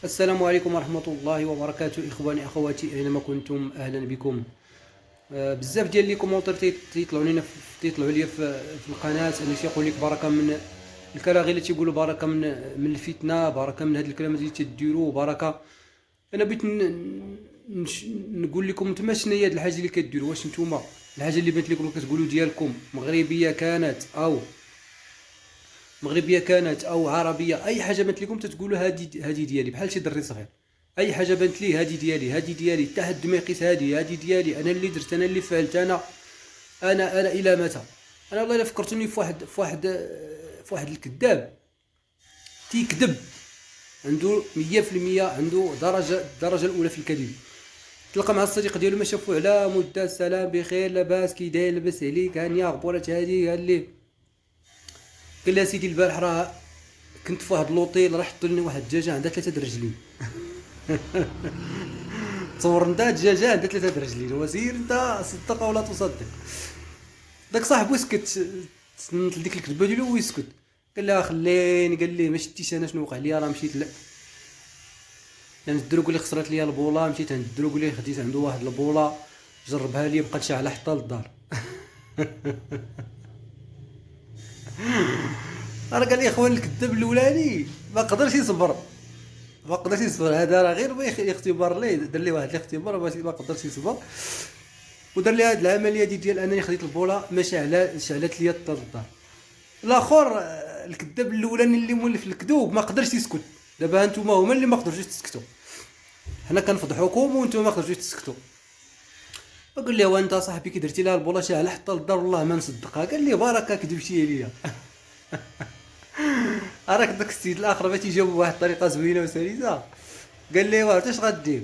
السلام عليكم ورحمة الله وبركاته. إخواني أخواتي أينما كنتم أهلا بكم. بزاف ديال لي كومونتير تيطلعوا لينا تيطلعوا لي في القناة، أنا تيقول لك بركة من الكراغي اللي تيقولوا بركة من الفتنة، بركة من هاد الكلمات اللي تديروا بركة. أنا بغيت نقول لكم نتوما شنو هي هاد الحاجة اللي كديروا، واش نتوما الحاجة اللي بانت لكم كتقولوا ديالكم مغربيه كانت او عربيه، اي حاجه بانت لكم تتقولوا هذه ديالي، بحال شي دري صغير اي حاجه بانت ليه هذه ديالي حتى حد ما يقيس هذه ديالي، انا اللي درت، انا اللي فعلت، انا الى متى؟ انا والله الا فكرتوني في واحد الكذاب تيكذب، عنده 100%، عنده الدرجه الاولى في الكذب. تلقى مع الصديق ديالو ما شافوه على مده، السلام بخير لاباس كي داير لاباس عليك هانيه اخبارات هذه، قال لي سيدي البارح راه كنت في واحد لوطيل، راه حطوا لي واحد الدجاجه عندها 3 رجلين. تصور انت دجاجه عندها 3 رجلين، وسير انت صدق ولا تصدق. داك صاحبو سكت، تسنت لديك الكذبه ديالو ويسكت. قال لها خليني، قال لي ما شتيش انا شنو وقع لي، راه مشيت ندرو، قال لي خسرت لي البوله، مشيت عند الدرو، قال لي خديت عنده واحد البوله جربها لي بقات شاعله حتى للدار. راه قال لي اخوان الكذاب الاولاني ما قدرش يصبر، هذا راه غير اختبار ليه، دار لي واحد الاختبار باش ما قدرش يصبر، ودار لي هذه العمليه ديال انني خديت البوله ما شعلت لي حتى للدار. الاخر الكذاب الاولاني اللي مولف الكذوب ما قدرش يسكت. دابا انتم هما اللي ما قدرتوش تسكتوا، حنا كنفضحوكم وانتم ما قدرتوش تسكتوا. قال لي وانت صاحبي كي درتي لها البوله شاعله حتى للدار والله ما نصدقها. قال لي بركه كذبتي عليا. راك داك السيد الاخر باش تيجاوب بواحد الطريقه زوينه وسلسه، قال لي واه اش غدير؟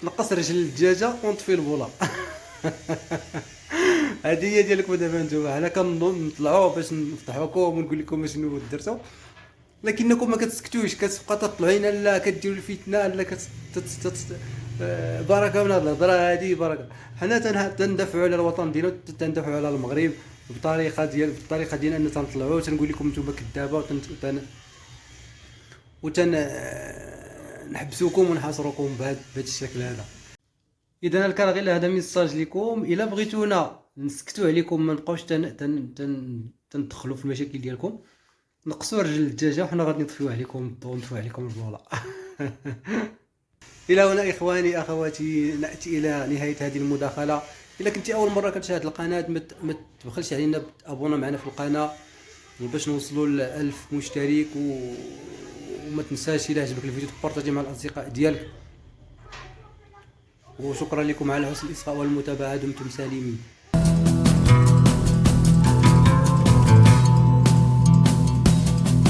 نقص رجل الدجاجه ونطفي البوله. هذه هي ديالكم دابا نتوما، حنا كنطلعوا باش نفضحوكم ونقول لكم شنو درتوا، لكنكم ما كتسكتوش، كتبقى تطلعوا لنا لا كديروا الفتنه لا بركه من هاد الهضره هذه بركه. حنا تندافعوا على الوطن ديالنا، تندافعوا على المغرب بالطريقه ديالنا، ان تنطلعوا تنقول لكم نتوما كذابه نحبسوكم ونحاصروكم بهذا الشكل هذا. اذا كان غير هذا ميساج لكم، الا بغيتونا نسكتوا عليكم ما نبقاوش تندخلوا في المشاكل ديالكم، نقصوا رجل الدجاجه وحنا غادي نطفيو عليكم الضوء ونطفيو عليكم البوله. الى هنا اخواني اخواتي ناتي الى نهايه هذه المداخله. الا كنتي اول مره كتشاهد القناه ما تبخلش علينا ابونا معنا في القناه باش نوصلوا ل 1000 مشترك، وما تنساش الى عجبك الفيديو تبارطاجي مع الاصدقاء ديالك. وشكرا لكم على حسن الاصغاء والمتابعه، دمتم سالمين.